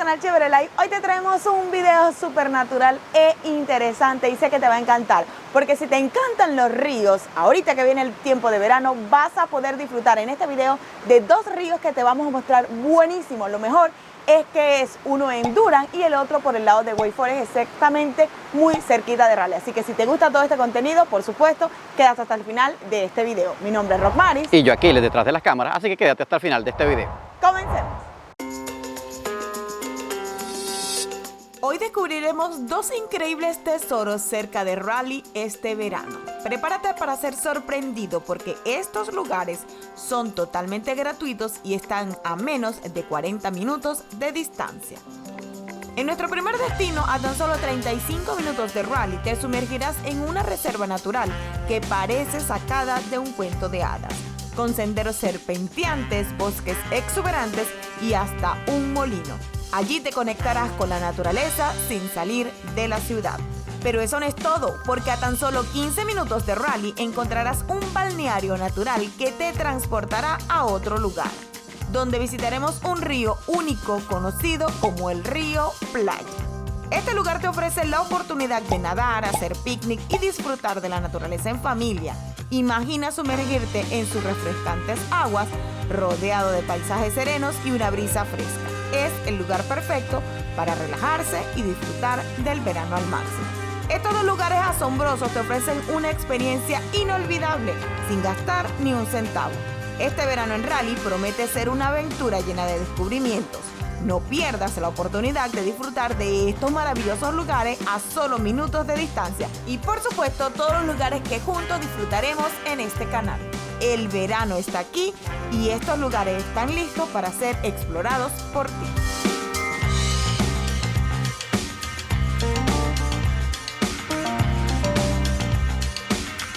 canal Chévere Life. Hoy te traemos un video supernatural e interesante y sé que te va a encantar, porque si te encantan los ríos, ahorita que viene el tiempo de verano, vas a poder disfrutar en este video de dos ríos que te vamos a mostrar buenísimos. Lo mejor es que es uno en Durham y el otro por el lado de Wake Forest, exactamente muy cerquita de Raleigh. Así que si te gusta todo este contenido, por supuesto, quédate hasta el final de este video. Mi nombre es Rockmaris. Y yo aquí detrás de las cámaras, así que quédate hasta el final de este video. Comencemos. Hoy descubriremos dos increíbles tesoros cerca de Raleigh este verano. Prepárate para ser sorprendido porque estos lugares son totalmente gratuitos y están a menos de 40 minutos de distancia. En nuestro primer destino, a tan solo 35 minutos de Raleigh, te sumergirás en una reserva natural que parece sacada de un cuento de hadas, con senderos serpenteantes, bosques exuberantes y hasta un molino. Allí te conectarás con la naturaleza sin salir de la ciudad. Pero eso no es todo, porque a tan solo 15 minutos de Raleigh encontrarás un balneario natural que te transportará a otro lugar, donde visitaremos un río único conocido como el río Playa. Este lugar te ofrece la oportunidad de nadar, hacer picnic y disfrutar de la naturaleza en familia. Imagina sumergirte en sus refrescantes aguas, rodeado de paisajes serenos y una brisa fresca. Es el lugar perfecto para relajarse y disfrutar del verano al máximo. Estos dos lugares asombrosos te ofrecen una experiencia inolvidable, sin gastar ni un centavo. Este verano en Raleigh promete ser una aventura llena de descubrimientos. No pierdas la oportunidad de disfrutar de estos maravillosos lugares a solo minutos de distancia. Y por supuesto, todos los lugares que juntos disfrutaremos en este canal. El verano está aquí y estos lugares están listos para ser explorados por ti.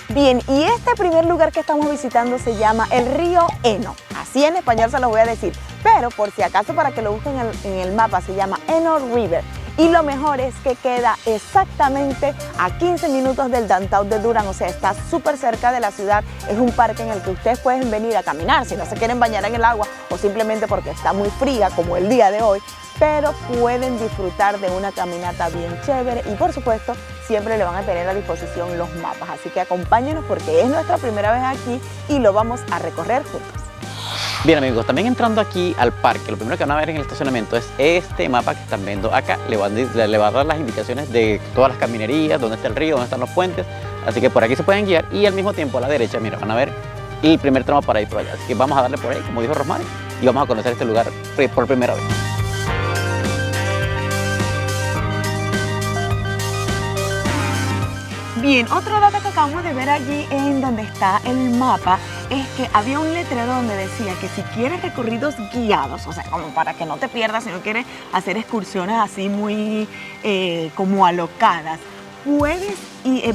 Bien, y este primer lugar que estamos visitando se llama el río Eno. Así en español se los voy a decir, pero por si acaso para que lo busquen en el mapa se llama Eno River. Y lo mejor es que queda exactamente a 15 minutos del downtown de Durham, o sea, está súper cerca de la ciudad. Es un parque en el que ustedes pueden venir a caminar si no se quieren bañar en el agua o simplemente porque está muy fría como el día de hoy, pero pueden disfrutar de una caminata bien chévere y por supuesto siempre le van a tener a disposición los mapas. Así que acompáñenos porque es nuestra primera vez aquí y lo vamos a recorrer juntos. Bien amigos, también entrando aquí al parque, lo primero que van a ver en el estacionamiento es este mapa que están viendo acá. Le va a dar las indicaciones de todas las caminerías, dónde está el río, dónde están los puentes. Así que por aquí se pueden guiar y al mismo tiempo a la derecha, mira, van a ver el primer tramo para ir por allá. Así que vamos a darle por ahí, como dijo Rosmary, y vamos a conocer este lugar por primera vez. Bien, otro dato que acabamos de ver allí en donde está el mapa es que había un letrero donde decía que si quieres recorridos guiados, o sea, como para que no te pierdas, si no quieres hacer excursiones así muy como alocadas, puedes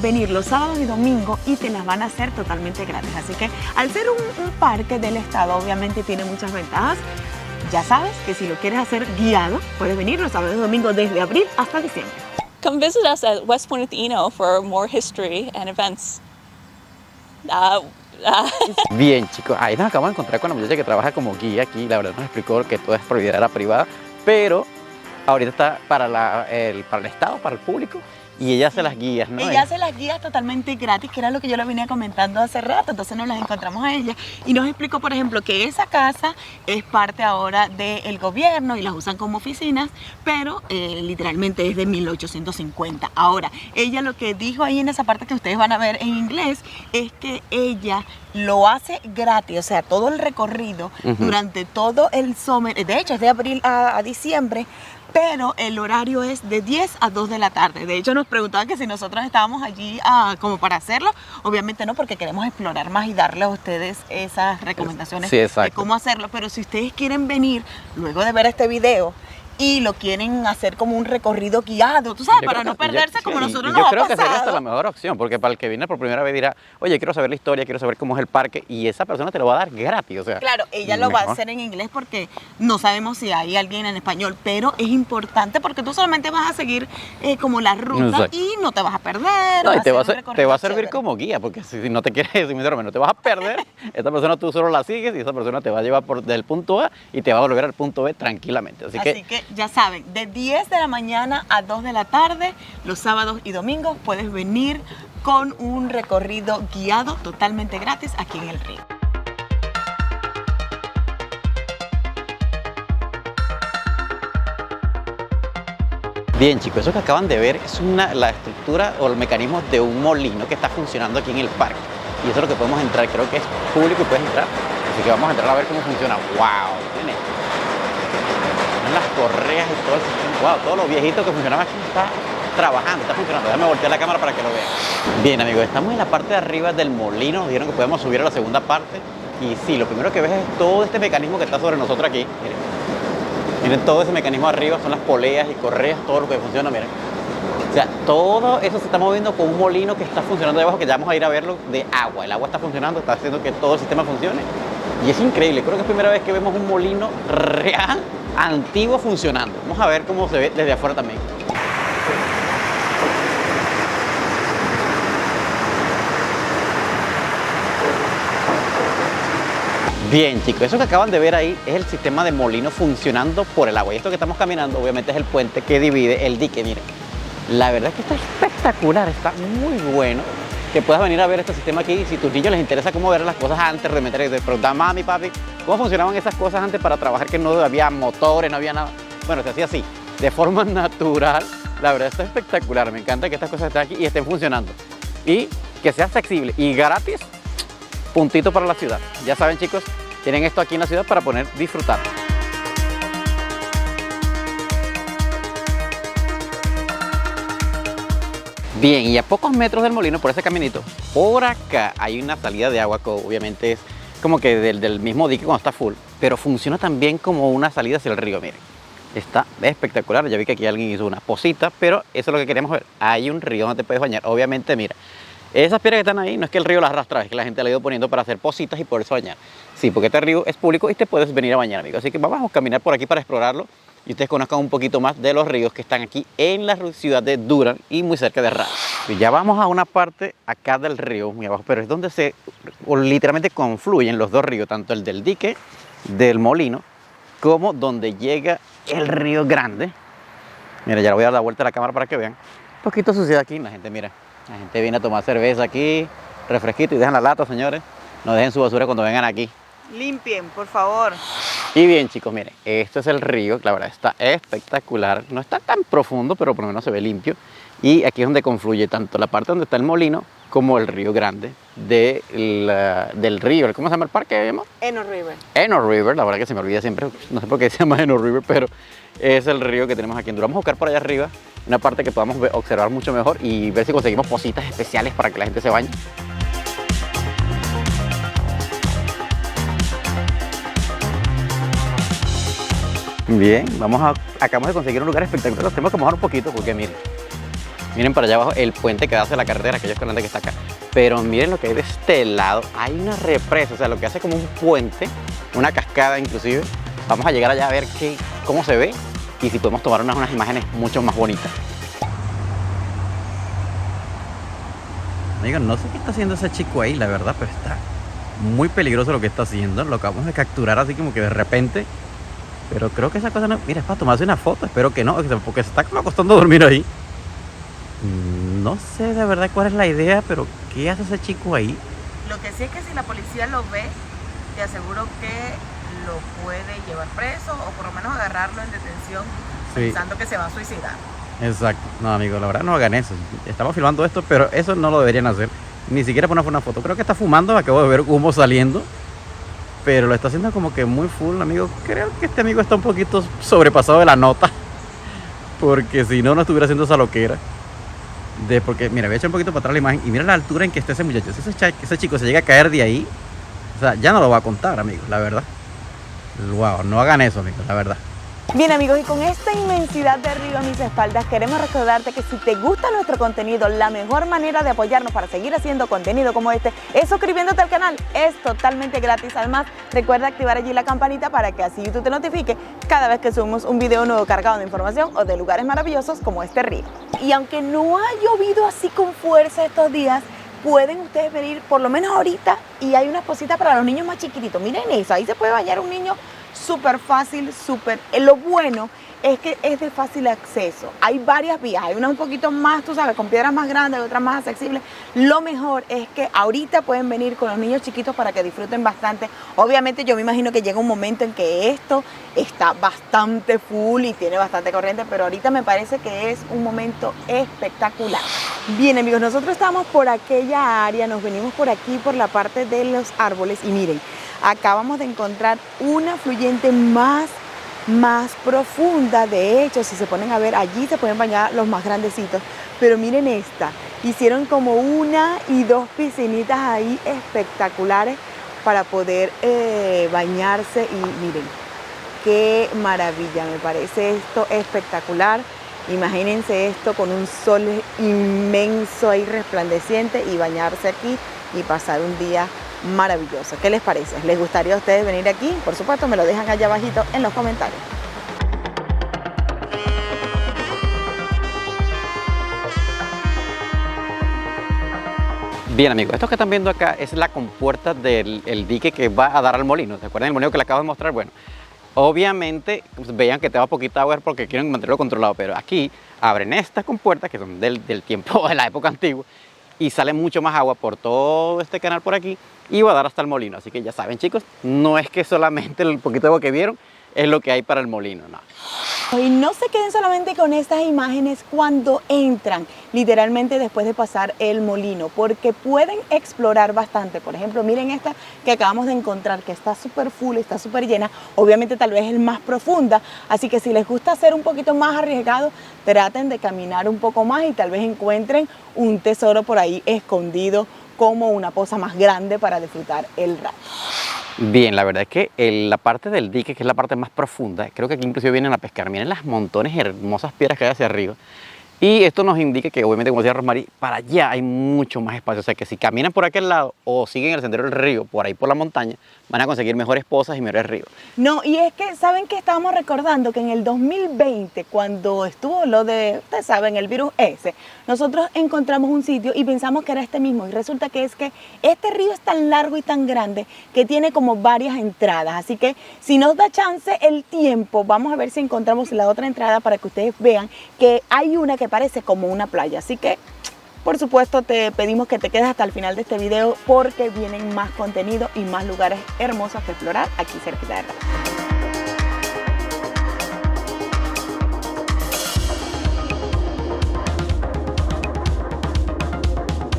venir los sábados y domingos y te las van a hacer totalmente gratis. Así que al ser un parque del estado, obviamente tiene muchas ventajas. Ya sabes que si lo quieres hacer guiado, puedes venir los sábados y domingos desde abril hasta diciembre. Come visit us at West Point at the Eno for more history and events. Bien chicos, ahí nos acabamos de encontrar con la muchacha que trabaja como guía aquí. La verdad nos explicó que toda es propiedad privada, pero ahorita está para el estado, para el público. Y ella hace las guías, ¿no? Ella hace las guías totalmente gratis, que era lo que yo le venía comentando hace rato. Entonces nos las encontramos a ella y nos explicó, por ejemplo, que esa casa es parte ahora del gobierno y las usan como oficinas, pero literalmente es de 1850. Ahora, ella lo que dijo ahí en esa parte que ustedes van a ver en inglés es que ella lo hace gratis, o sea, todo el recorrido durante todo el summer, de hecho es de abril a diciembre, pero el horario es de 10 a 2 de la tarde. De hecho, nos preguntaban que si nosotros estábamos allí como para hacerlo. Obviamente no, porque queremos explorar más y darles a ustedes esas recomendaciones de cómo hacerlo. Pero si ustedes quieren venir luego de ver este video y lo quieren hacer como un recorrido guiado, tú sabes, para no perderse como nosotros nos ha pasado. Yo creo que sería hasta la mejor opción, porque para el que viene por primera vez dirá, oye, quiero saber la historia, quiero saber cómo es el parque, y esa persona te lo va a dar gratis, o sea. Claro, ella lo va a hacer en inglés porque no sabemos si hay alguien en español, pero es importante porque tú solamente vas a seguir como la ruta y no te vas a perder. No, y te va a servir como guía, porque si no te quieres, no te vas a perder, esta persona tú solo la sigues y esa persona te va a llevar del punto A y te va a volver al punto B tranquilamente. Así que Ya saben, de 10 de la mañana a 2 de la tarde, los sábados y domingos, puedes venir con un recorrido guiado totalmente gratis aquí en el río. Bien chicos, eso que acaban de ver es la estructura o el mecanismo de un molino que está funcionando aquí en el parque. Y eso es lo que podemos entrar, creo que es público y puedes entrar. Así que vamos a entrar a ver cómo funciona. ¡Wow! Miren, las correas y todo el sistema. ¡Wow! Todo lo viejito que funcionaba aquí está trabajando, está funcionando. Déjame voltear la cámara para que lo vean. Bien amigos, estamos en la parte de arriba del molino. Nos dijeron que podemos subir a la segunda parte. Y sí, lo primero que ves es todo este mecanismo que está sobre nosotros aquí. Miren todo ese mecanismo arriba, son las poleas y correas, todo lo que funciona, miren. O sea, todo eso se está moviendo con un molino que está funcionando debajo, que ya vamos a ir a verlo, de agua. El agua está funcionando, está haciendo que todo el sistema funcione. Y es increíble, creo que es la primera vez que vemos un molino real, antiguo, funcionando. Vamos a ver cómo se ve desde afuera también. Bien chicos, eso que acaban de ver ahí es el sistema de molino funcionando por el agua. Y esto que estamos caminando obviamente es el puente que divide el dique, miren. La verdad es que está espectacular, está muy bueno que puedas venir a ver este sistema aquí. Y si a tus niños les interesa cómo ver las cosas antes de meter, de preguntar, mami, papi, ¿cómo funcionaban esas cosas antes para trabajar? Que no había motores, no había nada. Bueno, se hacía así, de forma natural. La verdad está espectacular, me encanta que estas cosas estén aquí y estén funcionando. Y que sea accesible y gratis, puntito para la ciudad. Ya saben chicos, tienen esto aquí en la ciudad para poder disfrutar. Bien, y a pocos metros del molino, por ese caminito, por acá hay una salida de agua que obviamente es como que del mismo dique cuando está full, pero funciona también como una salida hacia el río, miren. Está espectacular, ya vi que aquí alguien hizo una posita, pero eso es lo que queremos ver. Hay un río donde te puedes bañar, obviamente, mira. Esas piedras que están ahí no es que el río las arrastra, es que la gente la ha ido poniendo para hacer positas y poderse bañar. Sí, porque este río es público y te puedes venir a bañar, amigos. Así que vamos a caminar por aquí para explorarlo y ustedes conozcan un poquito más de los ríos que están aquí en la ciudad de Durham y muy cerca de Raleigh. Y ya vamos a una parte acá del río, muy abajo, pero es donde literalmente confluyen los dos ríos, tanto el del dique, del molino, como donde llega el río Grande. Mira, ya le voy a dar la vuelta a la cámara para que vean. Un poquito suciedad aquí, la gente, mira. La gente viene a tomar cerveza aquí, refresquito y dejan la lata, señores. No dejen su basura cuando vengan aquí. Limpien, por favor. Y bien, chicos, miren, esto es el río, la verdad está espectacular. No está tan profundo, pero por lo menos se ve limpio. Y aquí es donde confluye tanto la parte donde está el molino como el río Grande del río. ¿Cómo se llama el parque? Eno River. Eno River, la verdad que se me olvida siempre, no sé por qué se llama Eno River, pero es el río que tenemos aquí en Durham. Vamos a buscar por allá arriba una parte que podamos observar mucho mejor y ver si conseguimos positas especiales para que la gente se bañe. Bien, acabamos de conseguir un lugar espectacular. Tenemos que mojar un poquito porque miren para allá abajo el puente que da hacia la carretera, aquellos canales que está acá. Pero miren lo que hay de este lado, hay una represa, o sea, lo que hace como un puente, una cascada inclusive. Vamos a llegar allá a ver cómo se ve y si podemos tomar unas imágenes mucho más bonitas. Amigos, no sé qué está haciendo ese chico ahí, la verdad, pero está muy peligroso lo que está haciendo. Lo acabamos de capturar así como que de repente. Pero creo que esa cosa no... Mira, es para tomarse una foto, espero que no, porque se está como acostando a dormir ahí. No sé de verdad cuál es la idea, pero ¿qué hace ese chico ahí? Lo que sí es que si la policía lo ve, te aseguro que lo puede llevar preso o por lo menos agarrarlo en detención, sí, pensando que se va a suicidar. Exacto. No, amigo, la verdad no hagan eso. Estamos filmando esto, pero eso no lo deberían hacer. Ni siquiera poner una foto. Creo que está fumando, acabo de ver humo saliendo. Pero lo está haciendo como que muy full, amigo. Creo que este amigo está un poquito sobrepasado de la nota. Porque si no, no estuviera haciendo esa loquera. Porque, mira, voy a echar un poquito para atrás la imagen. Y mira la altura en que está ese muchacho. Si ese chico se llega a caer de ahí, o sea, ya no lo va a contar, amigos, la verdad. Wow, no hagan eso, amigos, la verdad. Bien amigos, y con esta inmensidad de río a mis espaldas, queremos recordarte que si te gusta nuestro contenido, la mejor manera de apoyarnos para seguir haciendo contenido como este es suscribiéndote al canal. Es totalmente gratis. Además, recuerda activar allí la campanita para que así YouTube te notifique cada vez que subimos un video nuevo cargado de información o de lugares maravillosos como este río. Y aunque no ha llovido así con fuerza estos días, pueden ustedes venir por lo menos ahorita y hay unas cositas para los niños más chiquititos. Miren eso, ahí se puede bañar un niño súper fácil, lo bueno es que es de fácil acceso. Hay varias vías, hay unas un poquito más, tú sabes, con piedras más grandes, otras más accesibles. Lo mejor es que ahorita pueden venir con los niños chiquitos para que disfruten bastante. Obviamente yo me imagino que llega un momento en que esto está bastante full y tiene bastante corriente, pero ahorita me parece que es un momento espectacular. Bien, amigos, nosotros estamos por aquella área, nos venimos por aquí, por la parte de los árboles y miren, acabamos de encontrar una fluyente más profunda. De hecho, si se ponen a ver, allí se pueden bañar los más grandecitos, pero miren esta, hicieron como 1 y 2 piscinitas ahí espectaculares para poder bañarse y miren, qué maravilla, me parece esto espectacular. Imagínense esto con un sol inmenso ahí resplandeciente y bañarse aquí y pasar un día maravilloso. ¿Qué les parece? ¿Les gustaría a ustedes venir aquí? Por supuesto, me lo dejan allá abajito en los comentarios. Bien, amigos, esto que están viendo acá es la compuerta del dique que va a dar al molino. ¿Se acuerdan del molino que les acabo de mostrar? Bueno, obviamente vean que te va poquita agua porque quieren mantenerlo controlado, pero aquí abren estas compuertas que son del tiempo de la época antigua y sale mucho más agua por todo este canal por aquí y va a dar hasta el molino. Así que ya saben, chicos, no es que solamente el poquito de agua que vieron es lo que hay para el molino, no. Y no se queden solamente con estas imágenes cuando entran, literalmente después de pasar el molino, porque pueden explorar bastante. Por ejemplo, miren esta que acabamos de encontrar, que está súper full, está súper llena. Obviamente tal vez es más profunda, así que si les gusta hacer un poquito más arriesgado, traten de caminar un poco más y tal vez encuentren un tesoro por ahí escondido, como una poza más grande para disfrutar el rato. Bien, la verdad es que la parte del dique, que es la parte más profunda, creo que aquí inclusive vienen a pescar. Miren las montones hermosas piedras que hay hacia arriba. Y esto nos indica que obviamente, como decía Rosmarie, para allá hay mucho más espacio. O sea que si caminan por aquel lado o siguen el sendero del río, por ahí por la montaña, van a conseguir mejores pozas y mejores ríos. No, y es que, ¿saben qué? Estábamos recordando que en el 2020, cuando estuvo lo de, ustedes saben, el virus ese, nosotros encontramos un sitio y pensamos que era este mismo. Y resulta que es que este río es tan largo y tan grande que tiene como varias entradas. Así que si nos da chance el tiempo, vamos a ver si encontramos la otra entrada para que ustedes vean que hay una que parece como una playa. Así que, por supuesto, te pedimos que te quedes hasta el final de este video porque vienen más contenido y más lugares hermosos que explorar aquí cerquita de Raleigh.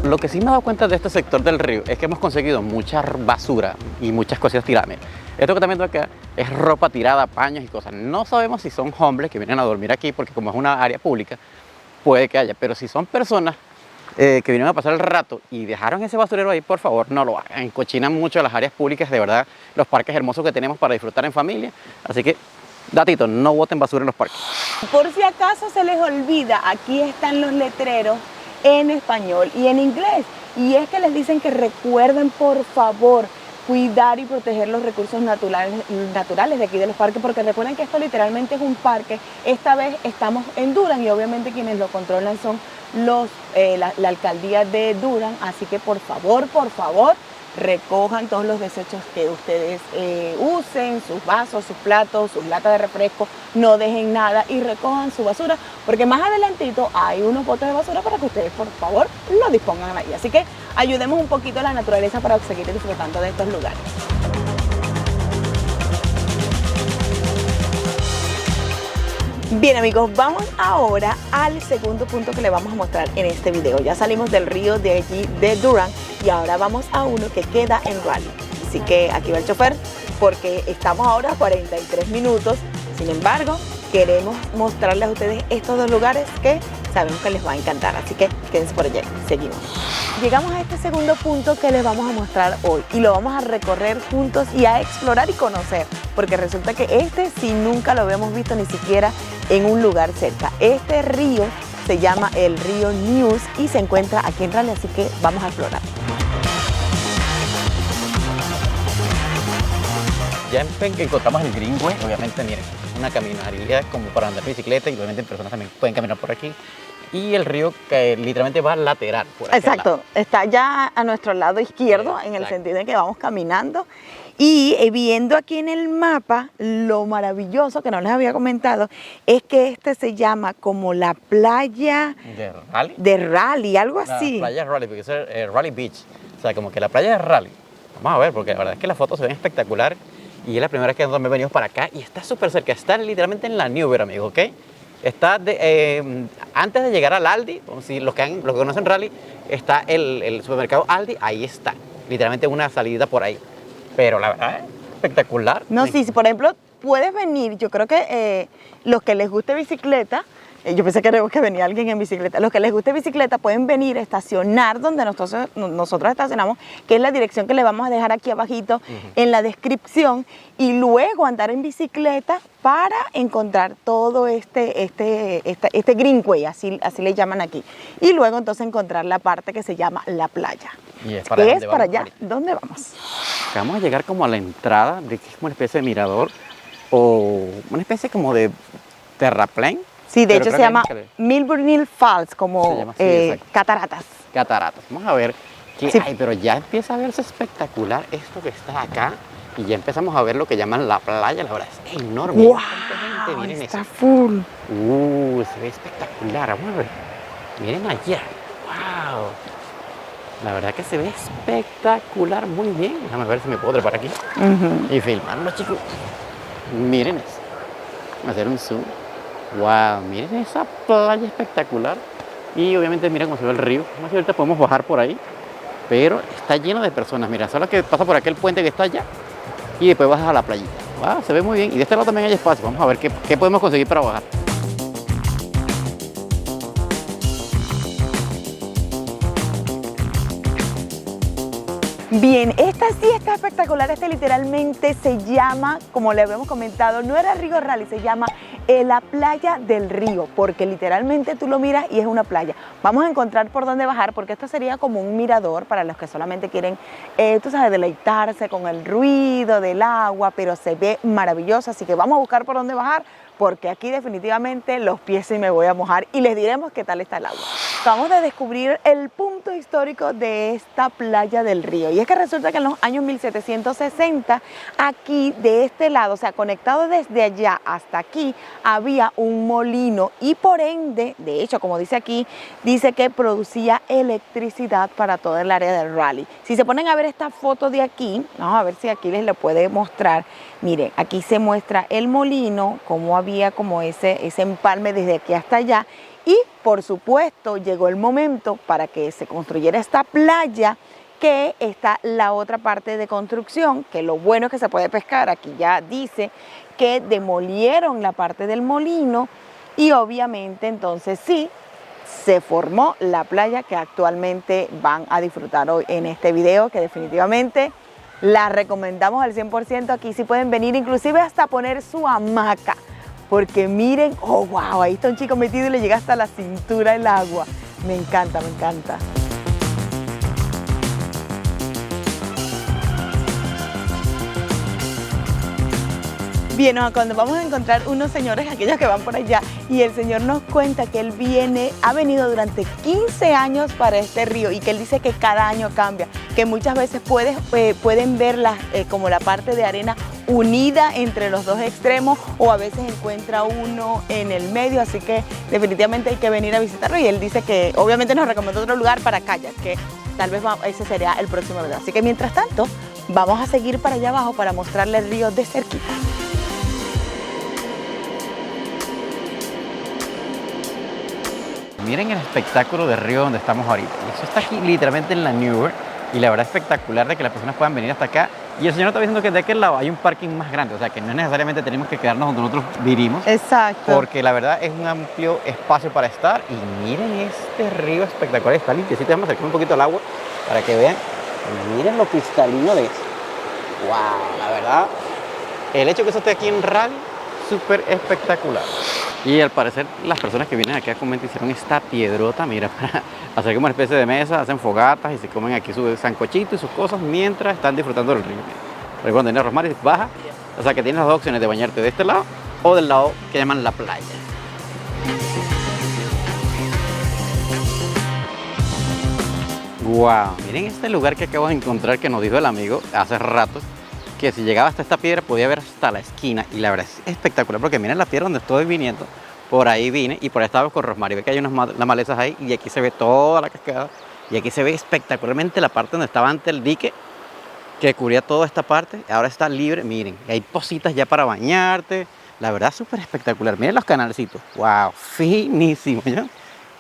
Lo que sí me he dado cuenta de este sector del río es que hemos conseguido mucha basura y muchas cosas tiradas. Miren, esto que están viendo acá es ropa tirada, paños y cosas. No sabemos si son hombres que vienen a dormir aquí porque como es una área pública, puede que haya. Pero si son personas que vinieron a pasar el rato y dejaron ese basurero ahí, por favor, no lo hagan. Encochinan mucho las áreas públicas, de verdad, los parques hermosos que tenemos para disfrutar en familia. Así que, datito, no boten basura en los parques. Por si acaso se les olvida, aquí están los letreros en español y en inglés. Y es que les dicen que recuerden, por favor, cuidar y proteger los recursos naturales de aquí de los parques, porque recuerden que esto literalmente es un parque. Esta vez estamos en Durham y obviamente quienes lo controlan son la alcaldía de Durham, así que por favor, recojan todos los desechos que ustedes usen, sus vasos, sus platos, sus latas de refresco, no dejen nada y recojan su basura, porque más adelantito hay unos botes de basura para que ustedes, por favor, lo dispongan ahí. Así que ayudemos un poquito a la naturaleza para seguir disfrutando de estos lugares. Bien, amigos, vamos ahora al segundo punto que les vamos a mostrar en este video. Ya salimos del río de allí de Durham y ahora vamos a uno que queda en Raleigh. Así que aquí va el chofer porque estamos ahora a 43 minutos. Sin embargo, queremos mostrarles a ustedes estos dos lugares que sabemos que les va a encantar. Así que quédense por allá. Seguimos. Llegamos a este segundo punto que les vamos a mostrar hoy y lo vamos a recorrer juntos y a explorar y conocer, porque resulta que este sí nunca lo habíamos visto ni siquiera en un lugar cerca. Este río se llama el río Neuse y se encuentra aquí en Raleigh, así que vamos a explorar. Ya encontramos el Greenway, obviamente miren, una caminaría como para andar bicicleta y obviamente personas también pueden caminar por aquí. y el río que literalmente va lateral. Por aquel Exacto, lado. está ya a nuestro lado izquierdo, en el Exacto. sentido en que vamos caminando. Y viendo aquí en el mapa, lo maravilloso que no les había comentado es que este se llama como la playa ¿De Raleigh? de Raleigh, algo La así. playa de Raleigh, porque es Raleigh Beach. O sea, como que la playa de Raleigh. Vamos a ver, porque la verdad es que las fotos se ven espectacular. Y es la primera vez que nosotros venimos para acá y está súper cerca. Está literalmente en la Newber, amigos, ¿ok? Está antes de llegar al Aldi, si los que conocen Raleigh, está el supermercado Aldi, ahí está. Literalmente una salida por ahí. Pero la verdad es espectacular. No, sí, si por ejemplo puedes venir, yo creo que los que les guste bicicleta, yo pensé que venía alguien en bicicleta, los que les guste bicicleta pueden venir a estacionar donde nosotros estacionamos, que es la dirección que le vamos a dejar aquí abajito en la descripción, y luego andar en bicicleta para encontrar todo este Greenway, así le llaman aquí, y luego entonces encontrar la parte que se llama la playa. Y es para, ¿Qué dónde es para vamos allá? ahorita. ¿Dónde vamos? Vamos a llegar como a la entrada de que es como una especie de mirador o una especie como de terraplén. Sí, de Pero hecho creo se que llama hay Milburn Falls, Se como llama así, exacto. cataratas. Cataratas. Vamos a ver qué Sí. hay, pero ya empieza a verse espectacular esto que está acá y ya empezamos a ver lo que llaman la playa. La verdad es enorme. Hay ¡Wow! bastante gente, miren Está eso. full. Se ve espectacular. Vamos a ver. Miren allá. ¡Wow! La verdad que se ve espectacular, muy bien. Déjame ver si me puedo trepar aquí y filmarlo, chicos. Miren eso. Vamos a hacer un zoom. ¡Wow! Miren esa playa espectacular. Y obviamente miren cómo se ve el río. No sé si ahorita podemos bajar por ahí. Pero está lleno de personas. Mira, solo que pasa por aquel puente que está allá. Y después bajas a la playita. ¡Wow! Se ve muy bien. Y de este lado también hay espacio. Vamos a ver qué podemos conseguir para bajar. Bien, esta sí está espectacular. Este literalmente se llama, como le habíamos comentado, no era Río Raleigh, se llama la playa del río, porque literalmente tú lo miras y es una playa. Vamos a encontrar por dónde bajar, porque esto sería como un mirador para los que solamente quieren, tú sabes, deleitarse con el ruido del agua, pero se ve maravilloso. Así que vamos a buscar por dónde bajar, porque aquí definitivamente los pies sí me voy a mojar y les diremos qué tal está el agua. Acabamos de descubrir el punto histórico de esta playa del río, y es que resulta que en los años 1760 aquí de este lado, o sea, conectado desde allá hasta aquí, había un molino y por ende, de hecho, como dice aquí, dice que producía electricidad para toda el área del Raleigh. Si se ponen a ver esta foto de aquí, vamos a ver si aquí les lo puede mostrar. Miren, aquí se muestra el molino, cómo había como ese empalme desde aquí hasta allá, y por supuesto llegó el momento para que se construyera esta playa, que está la otra parte de construcción, que lo bueno es que se puede pescar. Aquí ya dice que demolieron la parte del molino y obviamente entonces sí, se formó la playa que actualmente van a disfrutar hoy en este video, que definitivamente la recomendamos al 100%. Aquí sí pueden venir, inclusive hasta poner su hamaca, porque miren, oh wow, ahí está un chico metido y le llega hasta la cintura el agua. Me encanta, me encanta. Bien, cuando vamos a encontrar unos señores, aquellos que van por allá, y el señor nos cuenta que él ha venido durante 15 años para este río, y que él dice que cada año cambia, que muchas veces pueden ver como la parte de arena unida entre los dos extremos, o a veces encuentra uno en el medio, así que definitivamente hay que venir a visitarlo. Y él dice que obviamente nos recomendó otro lugar para kayak, que tal vez ese sería el próximo video. Así que mientras tanto, vamos a seguir para allá abajo para mostrarle el río de cerquita. Miren el espectáculo de río donde estamos ahorita. Eso está aquí literalmente en la Newber. Y la verdad es espectacular de que las personas puedan venir hasta acá. Y el señor está diciendo que de aquel lado hay un parking más grande. O sea que no necesariamente tenemos que quedarnos donde nosotros vivimos. Exacto. Porque la verdad es un amplio espacio para estar. Y miren este río espectacular. Está limpiecito. Vamos a acercar un poquito al agua para que vean. Y miren lo cristalino de eso. ¡Wow! La verdad, el hecho de que eso esté aquí en Raleigh, súper espectacular. Y al parecer las personas que vienen aquí a comer hicieron esta piedrota, mira, para hacer como una especie de mesa, hacen fogatas y se comen aquí su sancochito y sus cosas mientras están disfrutando del río. Pero cuando vienes a Rosmary baja, o sea que tienes las dos opciones de bañarte de este lado o del lado que llaman la playa. Wow, miren este lugar que acabo de encontrar que nos dijo el amigo hace rato, que si llegaba hasta esta piedra podía ver hasta la esquina, y la verdad es espectacular porque miren la piedra donde estoy viniendo, por ahí vine y por ahí estaba con Rosmary, ve que hay unas malezas ahí y aquí se ve toda la cascada y aquí se ve espectacularmente la parte donde estaba antes el dique que cubría toda esta parte, ahora está libre, miren, hay pocitas ya para bañarte, la verdad súper espectacular, miren los canalcitos, wow, finísimo, ¿ya?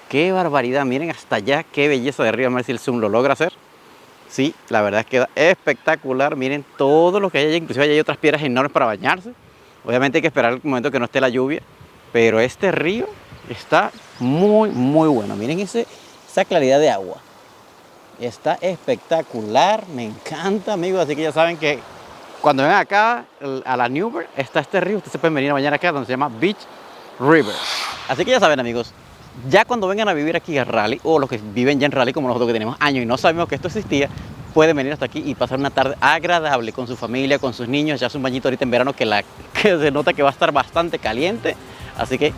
Qué barbaridad, miren hasta allá, qué belleza de río, a ver si el zoom lo logra hacer. Sí, la verdad es que queda espectacular, miren todo lo que hay allá, inclusive hay otras piedras enormes para bañarse. Obviamente hay que esperar el momento que no esté la lluvia, pero este río está muy bueno, miren esa claridad de agua. Está espectacular, me encanta, amigos, así que ya saben que cuando vengan acá a la Newberg está este río, ustedes se pueden venir a bañar acá donde se llama Beach River. Así que ya saben, amigos, ya cuando vengan a vivir aquí a Raleigh, o los que viven ya en Raleigh como nosotros que tenemos años y no sabemos que esto existía, pueden venir hasta aquí y pasar una tarde agradable con su familia, con sus niños, echarse un bañito ahorita en verano que se nota que va a estar bastante caliente. Así que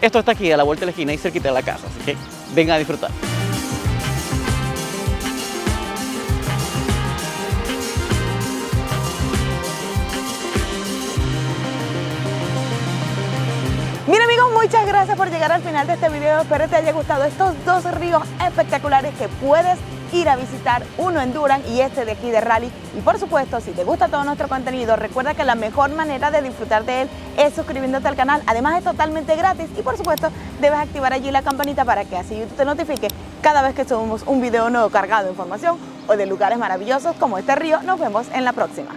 esto está aquí a la vuelta de la esquina y cerquita de la casa, así que vengan a disfrutar. Mira, amigos, muchas gracias por llegar al final de este video. Espero que te haya gustado estos dos ríos espectaculares que puedes ir a visitar, uno en Durham y este de aquí de Raleigh. Y por supuesto, si te gusta todo nuestro contenido, recuerda que la mejor manera de disfrutar de él es suscribiéndote al canal. Además es totalmente gratis y por supuesto debes activar allí la campanita para que así YouTube te notifique cada vez que subimos un video nuevo cargado de información o de lugares maravillosos como este río. Nos vemos en la próxima.